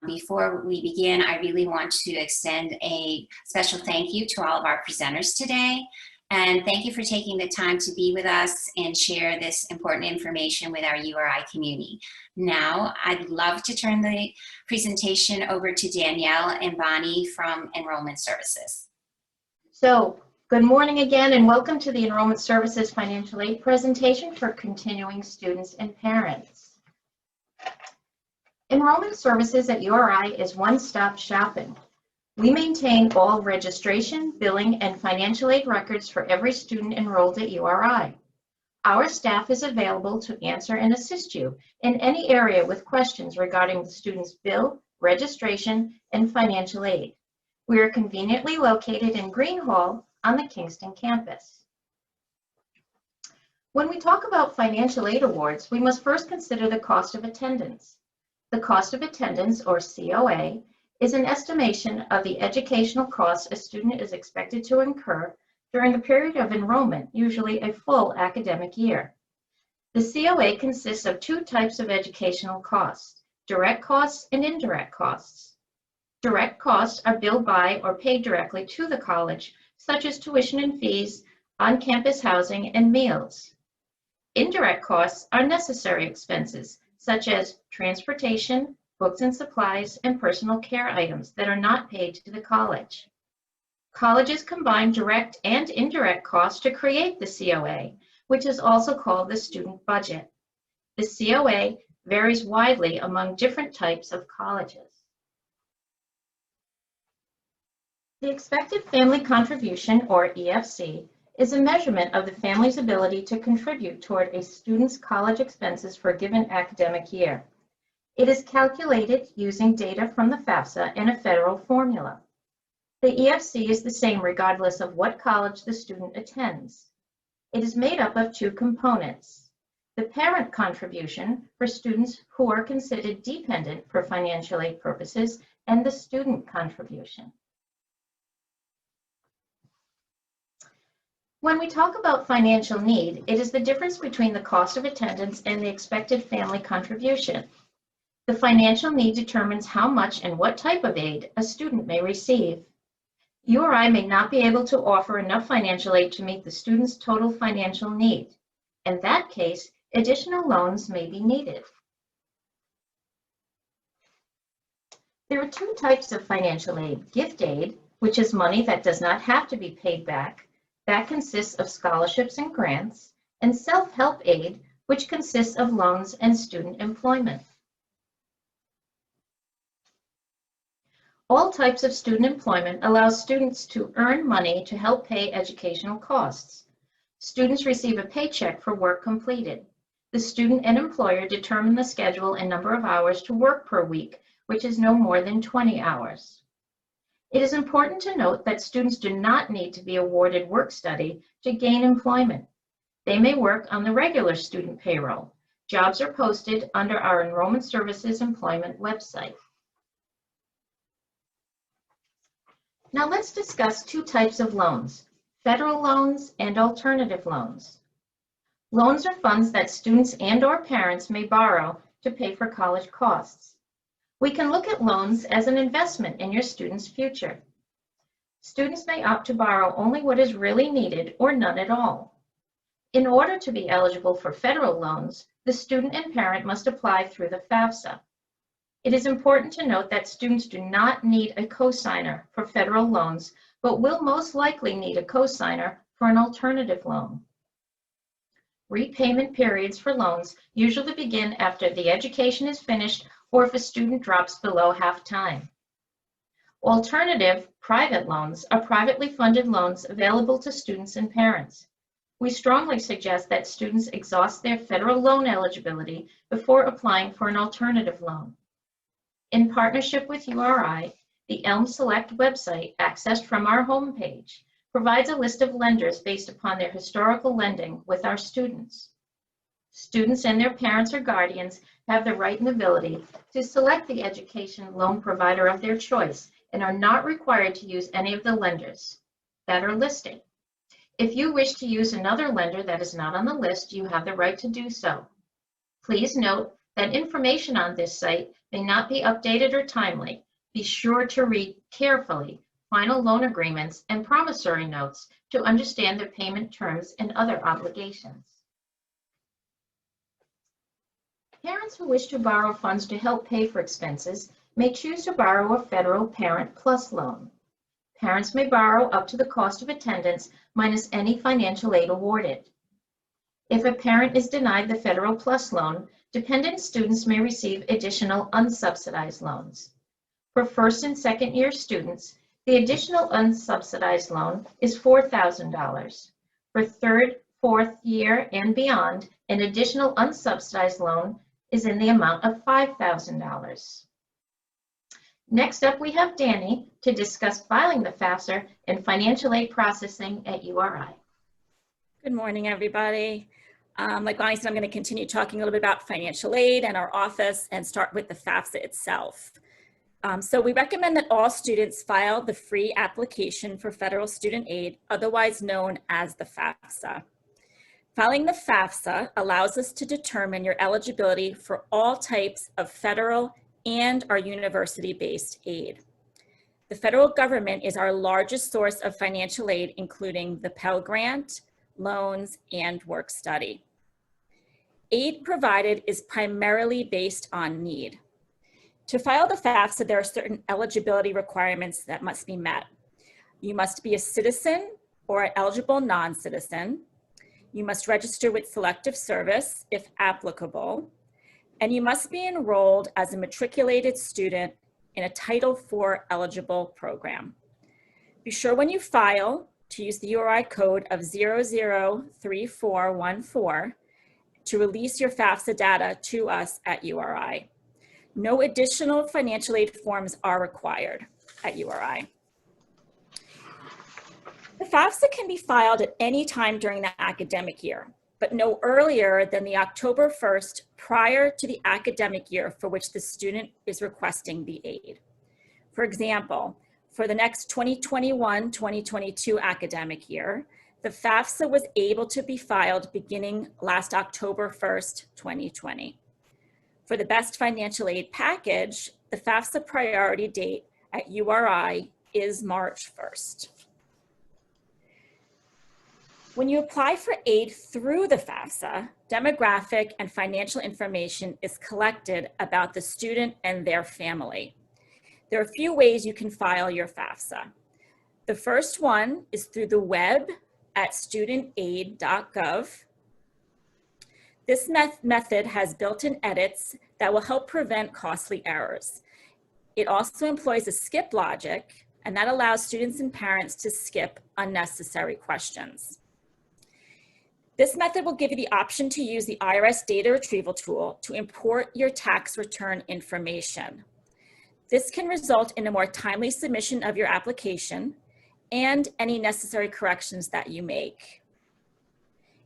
Before we begin, I really want to extend a special thank you to all of our presenters today. And thank you for taking the time to be with us and share this important information with our URI community. Now, I'd love to turn the presentation over to Danielle and Bonnie from Enrollment Services. So, good morning again and welcome to the Enrollment Services Financial Aid presentation for continuing students and parents. Enrollment Services at URI is one-stop shopping. We maintain all registration, billing, and financial aid records for every student enrolled at URI. Our staff is available to answer and assist you in any area with questions regarding the student's bill, registration, and financial aid. We are conveniently located in Green Hall on the Kingston campus. When we talk about financial aid awards, we must first consider the cost of attendance. The cost of attendance, or COA, is an estimation of the educational costs a student is expected to incur during a period of enrollment, usually a full academic year. The COA consists of two types of educational costs, direct costs and indirect costs. Direct costs are billed by or paid directly to the college, such as tuition and fees, on-campus housing, and meals. Indirect costs are necessary expenses, such as transportation, books and supplies, and personal care items that are not paid to the college. Colleges combine direct and indirect costs to create the COA, which is also called the student budget. The COA varies widely among different types of colleges. The expected family contribution, or EFC, is a measurement of the family's ability to contribute toward a student's college expenses for a given academic year. It is calculated using data from the FAFSA and a federal formula. The EFC is the same regardless of what college the student attends. It is made up of two components: the parent contribution for students who are considered dependent for financial aid purposes, and the student contribution. When we talk about financial need, it is the difference between the cost of attendance and the expected family contribution. The financial need determines how much and what type of aid a student may receive. URI may not be able to offer enough financial aid to meet the student's total financial need. In that case, additional loans may be needed. There are two types of financial aid: gift aid, which is money that does not have to be paid back. That consists of scholarships and grants, and self-help aid, which consists of loans and student employment. All types of student employment allow students to earn money to help pay educational costs. Students receive a paycheck for work completed. The student and employer determine the schedule and number of hours to work per week, which is no more than 20 hours. It is important to note that students do not need to be awarded work study to gain employment. They may work on the regular student payroll. Jobs are posted under our Enrollment Services Employment website. Now let's discuss two types of loans: federal loans and alternative loans. Loans are funds that students and/or parents may borrow to pay for college costs. We can look at loans as an investment in your student's future. Students may opt to borrow only what is really needed or none at all. In order to be eligible for federal loans, the student and parent must apply through the FAFSA. It is important to note that students do not need a cosigner for federal loans, but will most likely need a cosigner for an alternative loan. Repayment periods for loans usually begin after the education is finished or if a student drops below half-time. Alternative private loans are privately funded loans available to students and parents. We strongly suggest that students exhaust their federal loan eligibility before applying for an alternative loan. In partnership with URI, the Elm Select website, accessed from our homepage, provides a list of lenders based upon their historical lending with our students. Students and their parents or guardians have the right and ability to select the education loan provider of their choice and are not required to use any of the lenders that are listed. If you wish to use another lender that is not on the list, you have the right to do so. Please note that information on this site may not be updated or timely. Be sure to read carefully final loan agreements and promissory notes to understand the payment terms and other obligations. Parents who wish to borrow funds to help pay for expenses may choose to borrow a federal Parent Plus loan. Parents may borrow up to the cost of attendance minus any financial aid awarded. If a parent is denied the Federal Plus loan, dependent students may receive additional unsubsidized loans. For first and second year students, the additional unsubsidized loan is $4,000. For third, fourth year and beyond, an additional unsubsidized loan is in the amount of $5,000. Next up, we have Danny to discuss filing the FAFSA and financial aid processing at URI. Good morning, everybody. Like Bonnie said, I'm going to continue talking a little bit about financial aid and our office and start with the FAFSA itself. So we recommend that all students file the free application for federal student aid, otherwise known as the FAFSA. Filing the FAFSA allows us to determine your eligibility for all types of federal and our university-based aid. The federal government is our largest source of financial aid, including the Pell Grant, loans, and work study. Aid provided is primarily based on need. To file the FAFSA, there are certain eligibility requirements that must be met. You must be a citizen or an eligible non-citizen. You must register with Selective Service, if applicable, and you must be enrolled as a matriculated student in a Title IV eligible program. Be sure when you file to use the URI code of 003414 to release your FAFSA data to us at URI. No additional financial aid forms are required at URI. The FAFSA can be filed at any time during the academic year, but no earlier than the October 1st prior to the academic year for which the student is requesting the aid. For example, for the next 2021-2022 academic year, the FAFSA was able to be filed beginning last October 1st, 2020. For the best financial aid package, the FAFSA priority date at URI is March 1st. When you apply for aid through the FAFSA, demographic and financial information is collected about the student and their family. There are a few ways you can file your FAFSA. The first one is through the web at studentaid.gov. This method has built-in edits that will help prevent costly errors. It also employs a skip logic, and that allows students and parents to skip unnecessary questions. This method will give you the option to use the IRS data retrieval tool to import your tax return information. This can result in a more timely submission of your application and any necessary corrections that you make.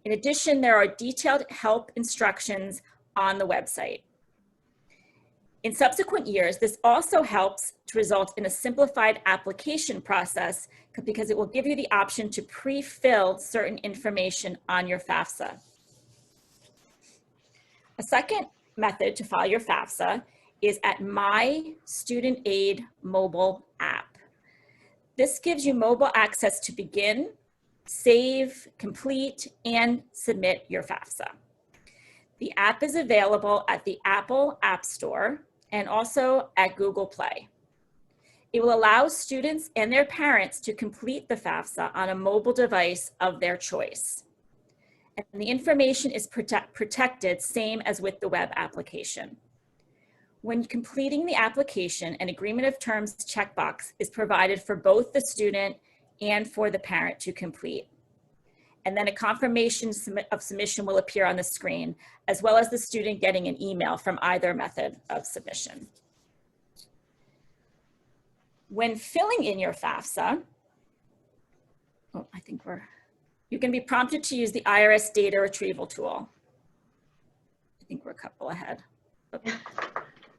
In addition, there are detailed help instructions on the website. In subsequent years, this also helps to result in a simplified application process because it will give you the option to pre-fill certain information on your FAFSA. A second method to file your FAFSA is at My Student Aid mobile app. This gives you mobile access to begin, save, complete, and submit your FAFSA. The app is available at the Apple App Store and also at Google Play. It will allow students and their parents to complete the FAFSA on a mobile device of their choice. And the information is protected, same as with the web application. When completing the application, an agreement of terms checkbox is provided for both the student and for the parent to complete. And then a confirmation of submission will appear on the screen, as well as the student getting an email from either method of submission. When filling in your FAFSA, you can be prompted to use the IRS data retrieval tool. I think we're a couple ahead.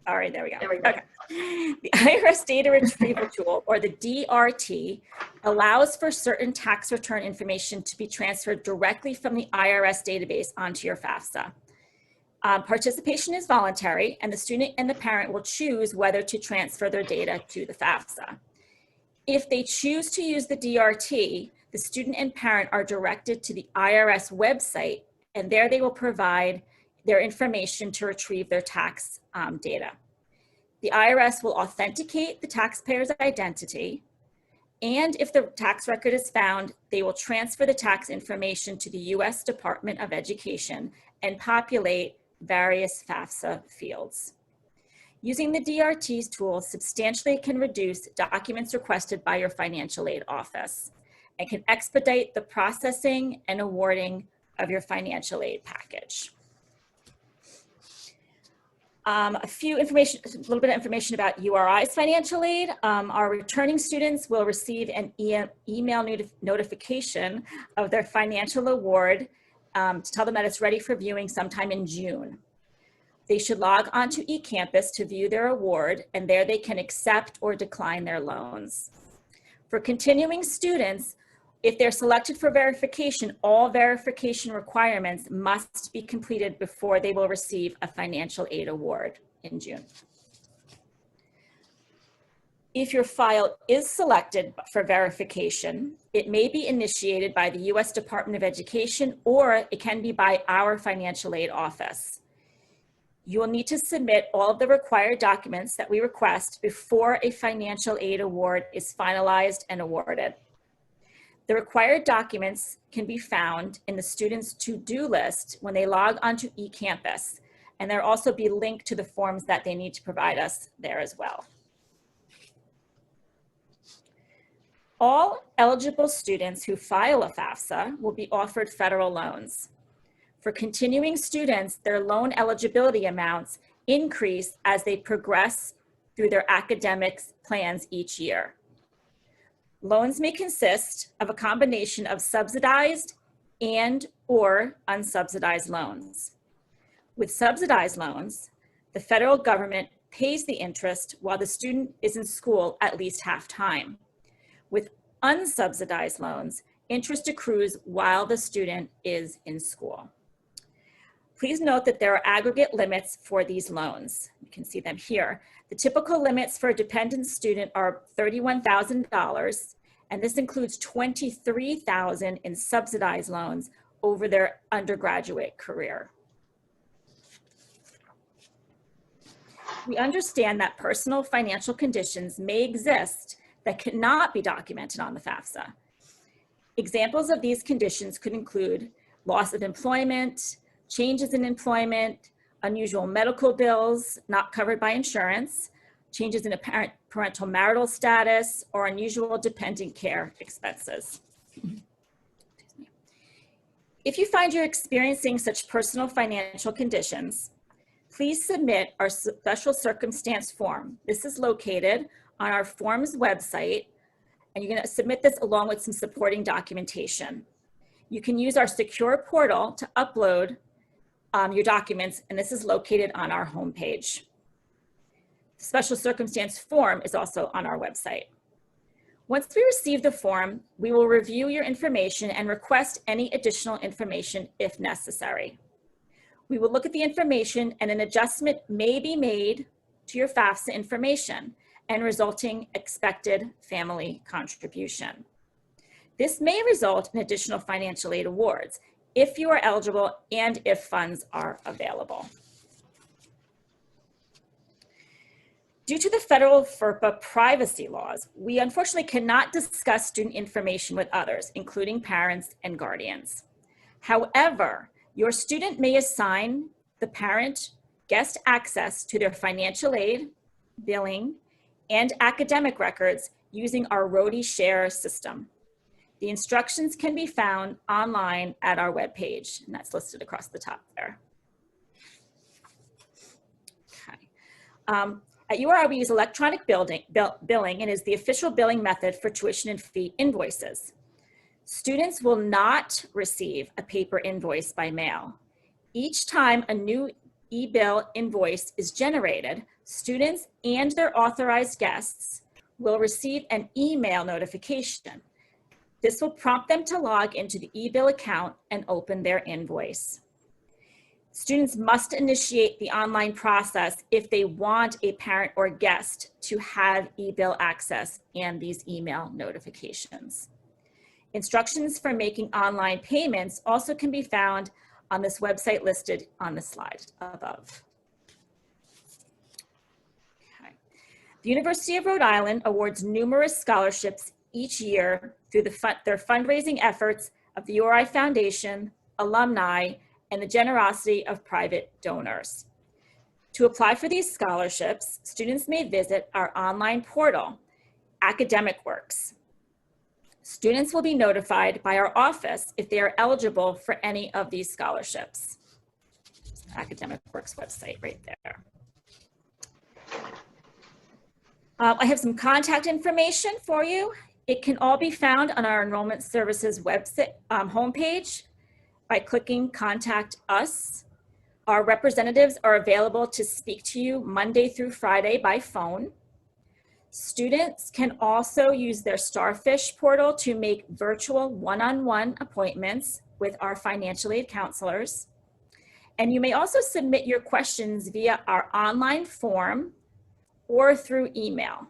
All right, there we go. Okay. The IRS data retrieval tool, or the DRT, allows for certain tax return information to be transferred directly from the IRS database onto your FAFSA. Participation is voluntary, and the student and the parent will choose whether to transfer their data to the FAFSA. If they choose to use the DRT, the student and parent are directed to the IRS website, and there they will provide their information to retrieve their tax data. The IRS will authenticate the taxpayer's identity, and if the tax record is found, they will transfer the tax information to the U.S. Department of Education and populate various FAFSA fields. Using the DRT's tool substantially can reduce documents requested by your financial aid office and can expedite the processing and awarding of your financial aid package. A little bit of information about URI's financial aid. Our returning students will receive an email notification of their financial award to tell them that it's ready for viewing sometime in June. They should log on to eCampus to view their award, and there they can accept or decline their loans. For continuing students, if they're selected for verification, all verification requirements must be completed before they will receive a financial aid award in June. If your file is selected for verification, it may be initiated by the U.S. Department of Education, or it can be by our financial aid office. You will need to submit all of the required documents that we request before a financial aid award is finalized and awarded. The required documents can be found in the student's to-do list when they log onto eCampus, and there'll also be linked to the forms that they need to provide us there as well. All eligible students who file a FAFSA will be offered federal loans. For continuing students, their loan eligibility amounts increase as they progress through their academics plans each year. Loans may consist of a combination of subsidized and/or unsubsidized loans. With subsidized loans, the federal government pays the interest while the student is in school at least half time. With unsubsidized loans, interest accrues while the student is in school. Please note that there are aggregate limits for these loans. You can see them here. The typical limits for a dependent student are $31,000, and this includes $23,000 in subsidized loans over their undergraduate career. We understand that personal financial conditions may exist that cannot be documented on the FAFSA. Examples of these conditions could include loss of employment, changes in employment, unusual medical bills not covered by insurance, changes in a parental marital status, or unusual dependent care expenses. If you find you're experiencing such personal financial conditions, please submit our special circumstance form. This is located on our forms website, and you're going to submit this along with some supporting documentation. You can use our secure portal to upload your documents, and this is located on our homepage. The special circumstance form is also on our website. Once we receive the form, we will review your information and request any additional information if necessary. We will look at the information, and an adjustment may be made to your FAFSA information and resulting expected family contribution. This may result in additional financial aid awards if you are eligible and if funds are available. Due to the federal FERPA privacy laws, we unfortunately cannot discuss student information with others, including parents and guardians. However, your student may assign the parent guest access to their financial aid, billing, and academic records using our Rhode share system. The instructions can be found online at our webpage, and that's listed across the top there. Okay. At URI, we use electronic billing, and is the official billing method for tuition and fee invoices. Students will not receive a paper invoice by mail. Each time a new e-bill invoice is generated, students and their authorized guests will receive an email notification. This will prompt them to log into the e-bill account and open their invoice. Students must initiate the online process if they want a parent or guest to have e-bill access and these email notifications. Instructions for making online payments also can be found on this website listed on the slide above. Okay. The University of Rhode Island awards numerous scholarships each year through their fundraising efforts of the URI Foundation, alumni, and the generosity of private donors. To apply for these scholarships, students may visit our online portal, Academic Works. Students will be notified by our office if they are eligible for any of these scholarships. Academic Works website right there. I have some contact information for you. It can all be found on our Enrollment Services website homepage by clicking Contact Us. Our representatives are available to speak to you Monday through Friday by phone. Students can also use their Starfish portal to make virtual one-on-one appointments with our financial aid counselors. And you may also submit your questions via our online form or through email.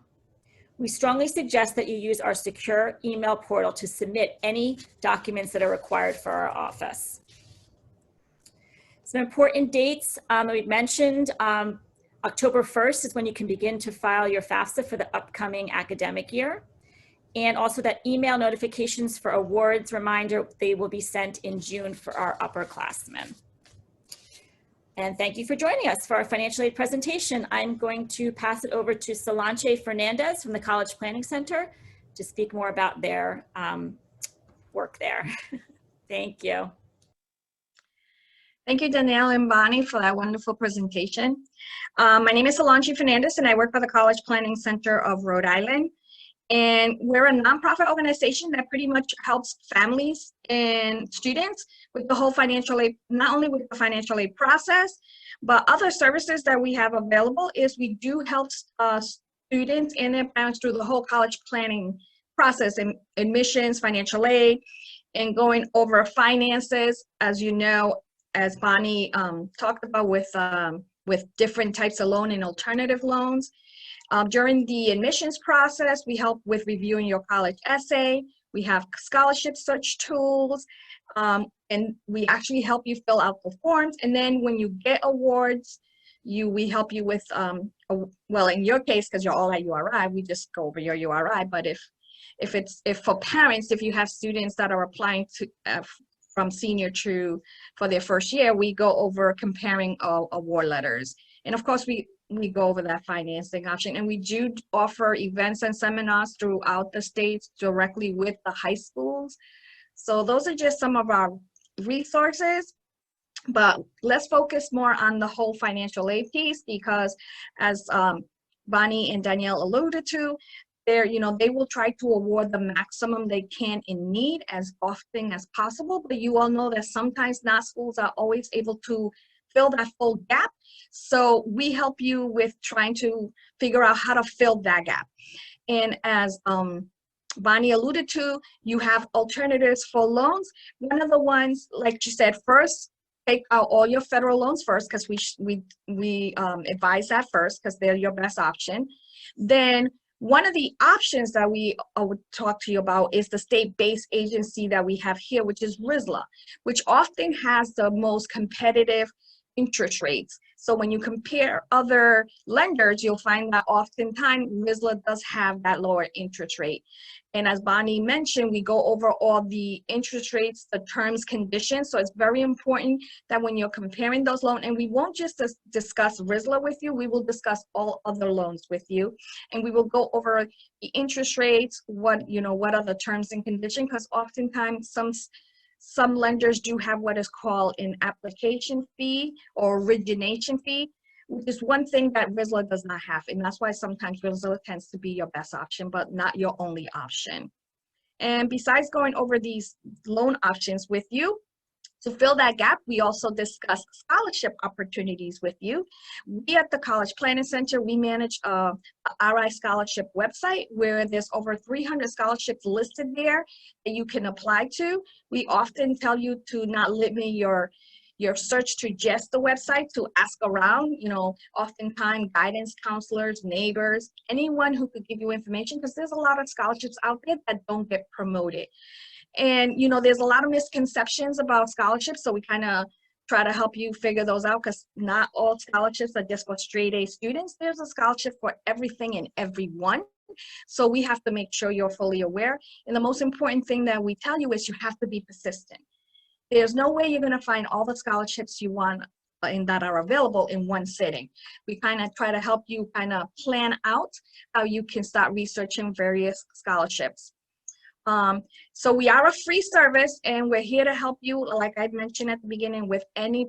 We strongly suggest that you use our secure email portal to submit any documents that are required for our office. Some important dates that we've mentioned, October 1st is when you can begin to file your FAFSA for the upcoming academic year. And also that email notifications for awards reminder, they will be sent in June for our upperclassmen. And thank you for joining us for our financial aid presentation. I'm going to pass it over to Solanchi Fernandez from the College Planning Center to speak more about their work there. Thank you. Thank you, Danielle and Bonnie, for that wonderful presentation. My name is Solanchi Fernandez, and I work for the College Planning Center of Rhode Island. And we're a nonprofit organization that pretty much helps families and students with the whole financial aid, not only with the financial aid process, but other services that we have available is we do help students and their parents through the whole college planning process, and admissions, financial aid, and going over finances, as you know, as Bonnie talked about with different types of loan and alternative loans. During the admissions process, we help with reviewing your college essay. We have scholarship search tools, and we actually help you fill out the forms. And then when you get awards, we help you with, well, in your case, because you're all at URI, we just go over your URI. But if for parents, if you have students that are applying to from senior to for their first year, we go over comparing award letters. And of course, we go over that financing option, and we do offer events and seminars throughout the states directly with the high schools. So those are just some of our resources, but let's focus more on the whole financial aid piece, because as Bonnie and Danielle alluded to, they will try to award the maximum they can in need as often as possible, but you all know that sometimes not schools are always able to fill that full gap. So we help you with trying to figure out how to fill that gap. And as Bonnie alluded to, you have alternatives for loans. One of the ones, like you said, first, take out all your federal loans first, because we advise that first, because they're your best option. Then one of the options that we would talk to you about is the state-based agency that we have here, which is RISLA, which often has the most competitive interest rates. So when you compare other lenders, you'll find that oftentimes RISLA does have that lower interest rate. And as Bonnie mentioned, we go over all the interest rates, the terms, conditions. So it's very important that when you're comparing those loans, and we won't just discuss RISLA with you, we will discuss all other loans with you. And we will go over the interest rates, what are the terms and conditions, because oftentimes some lenders do have what is called an application fee or origination fee, which is one thing that RISLA does not have. And that's why sometimes RISLA tends to be your best option, but not your only option. And besides going over these loan options with you, to fill that gap, we also discuss scholarship opportunities with you. We at the College Planning Center, we manage a RI scholarship website where there's over 300 scholarships listed there that you can apply to. We often tell you to not limit your your search to just the website to ask around, you know, oftentimes guidance counselors, neighbors, anyone who could give you information, because there's a lot of scholarships out there that don't get promoted. And, you know, there's a lot of misconceptions about scholarships, so we kind of try to help you figure those out, because not all scholarships are just for straight A students. There's a scholarship for everything and everyone. So we have to make sure you're fully aware. And the most important thing that we tell you is you have to be persistent. There's no way you're going to find all the scholarships you want and that are available in one sitting. We kind of try to help you kind of plan out how you can start researching various scholarships. So we are a free service, and we're here to help you, like I mentioned at the beginning, with any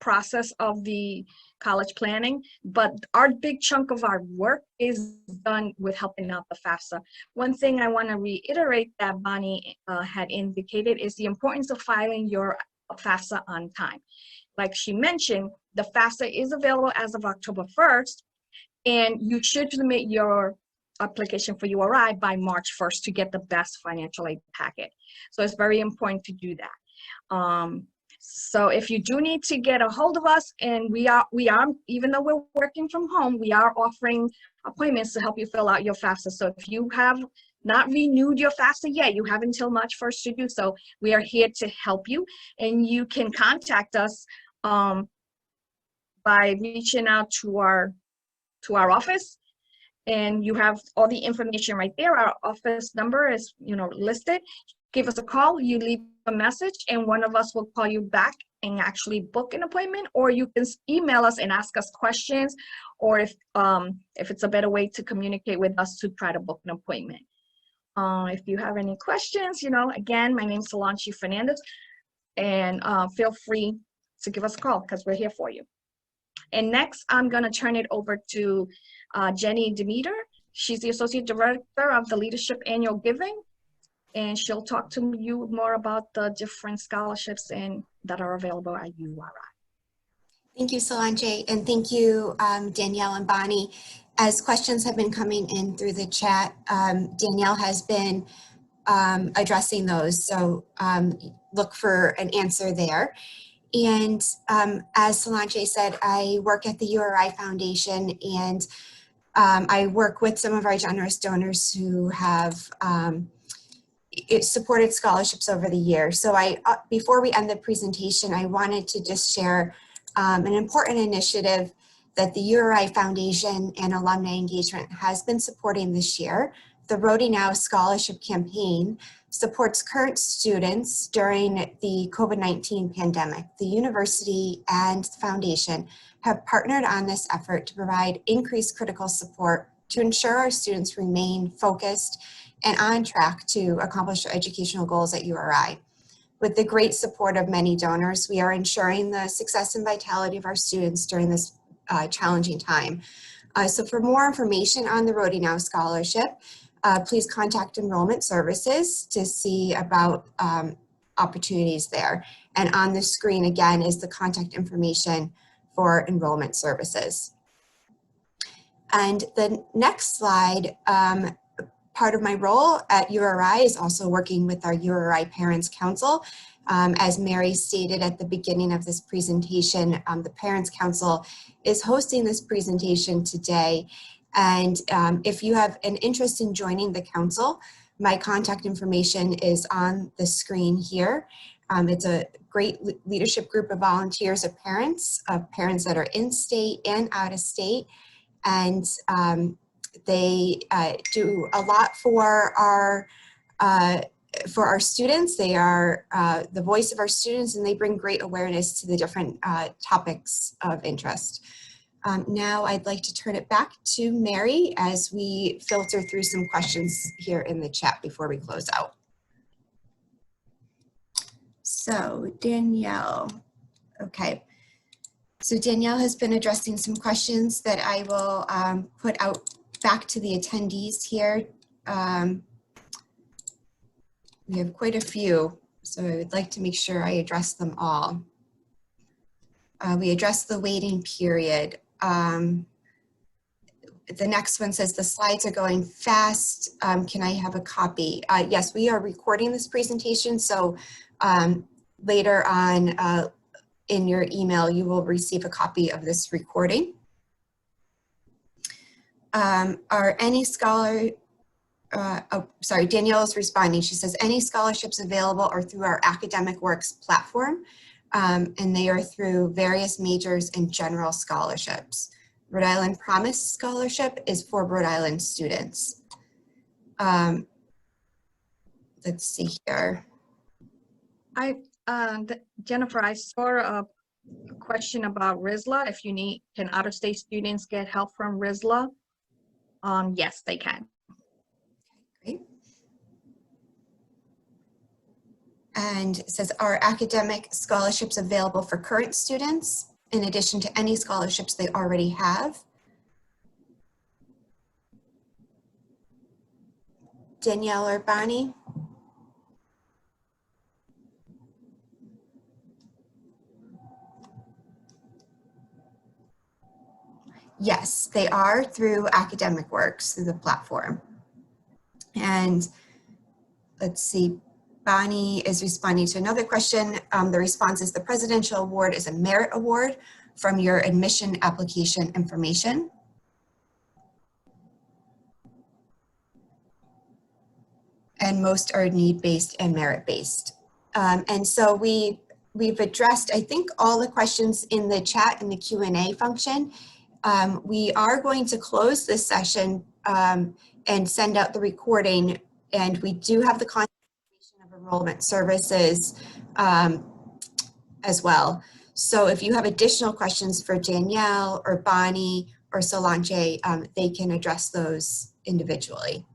process of the college planning, but our big chunk of our work is done with helping out the FAFSA. One thing I want to reiterate that Bonnie had indicated is the importance of filing your FAFSA on time. Like she mentioned, the FAFSA is available as of October 1st, and you should submit your application for URI by March 1st to get the best financial aid packet. So it's very important to do that. So if you do need to get a hold of us, and we are, even though we're working from home, we are offering appointments to help you fill out your FAFSA. So if you have not renewed your FAFSA yet, you have until March 1st to do so. We are here to help you, and you can contact us by reaching out to our office. And you have all the information right there. Our office number is, you know, listed. Give us a call, you leave a message, and one of us will call you back and actually book an appointment, or you can email us and ask us questions, or if it's a better way to communicate with us, to try to book an appointment. If you have any questions, you know, again, my name is Solanchi Fernandez, and feel free to give us a call, because we're here for you. And next, I'm gonna turn it over to Jenny Demeter. She's the Associate Director of the Leadership Annual Giving, and she'll talk to you more about the different scholarships that are available at URI. Thank you, Solange, and thank you, Danielle and Bonnie. As questions have been coming in through the chat, Danielle has been addressing those, so look for an answer there. And as Solange said, I work at the URI Foundation, and I work with some of our generous donors who have supported scholarships over the year. So before we end the presentation, I wanted to just share an important initiative that the URI Foundation and Alumni Engagement has been supporting this year. The RhodyNow Scholarship Campaign supports current students during the COVID-19 pandemic. The university and the foundation have partnered on this effort to provide increased critical support to ensure our students remain focused and on track to accomplish their educational goals at URI. With the great support of many donors, we are ensuring the success and vitality of our students during this challenging time. So for more information on the RhodyNow Scholarship, please contact Enrollment Services to see about opportunities there. And on the screen again is the contact information for Enrollment Services. And the next slide, part of my role at URI is also working with our URI Parents Council. As Mary stated at the beginning of this presentation, the Parents Council is hosting this presentation today. And if you have an interest in joining the council, my contact information is on the screen here. It's a great leadership group of volunteers of parents that are in state and out of state. And they do a lot for our students. They are the voice of our students, and they bring great awareness to the different topics of interest. Now I'd like to turn it back to Mary as we filter through some questions here in the chat before we close out. So Danielle, okay. So Danielle has been addressing some questions that I will put out back to the attendees here. We have quite a few, so I would like to make sure I address them all. We addressed the waiting period. The next one says the slides are going fast. Can I have a copy? Yes, we are recording this presentation, so later on in your email, you will receive a copy of this recording. Are any Danielle is responding. She says, any scholarships available are through our Academic Works platform, and they are through various majors and general scholarships. Rhode Island Promise Scholarship is for Rhode Island students. Let's see here. Jennifer, I saw a question about RISLA. If you need, can out-of-state students get help from RISLA? Yes, they can. Great. And it says, are academic scholarships available for current students in addition to any scholarships they already have? Danielle or Bonnie? Yes, they are through Academic Works, through the platform. And let's see, Bonnie is responding to another question. The response is the Presidential Award is a merit award from your admission application information. And most are need-based and merit-based. And so we've addressed, I think, all the questions in the chat and the Q&A function. We are going to close this session and send out the recording, and we do have the contact information of Enrollment Services as well. So if you have additional questions for Danielle or Bonnie or Solanche, they can address those individually.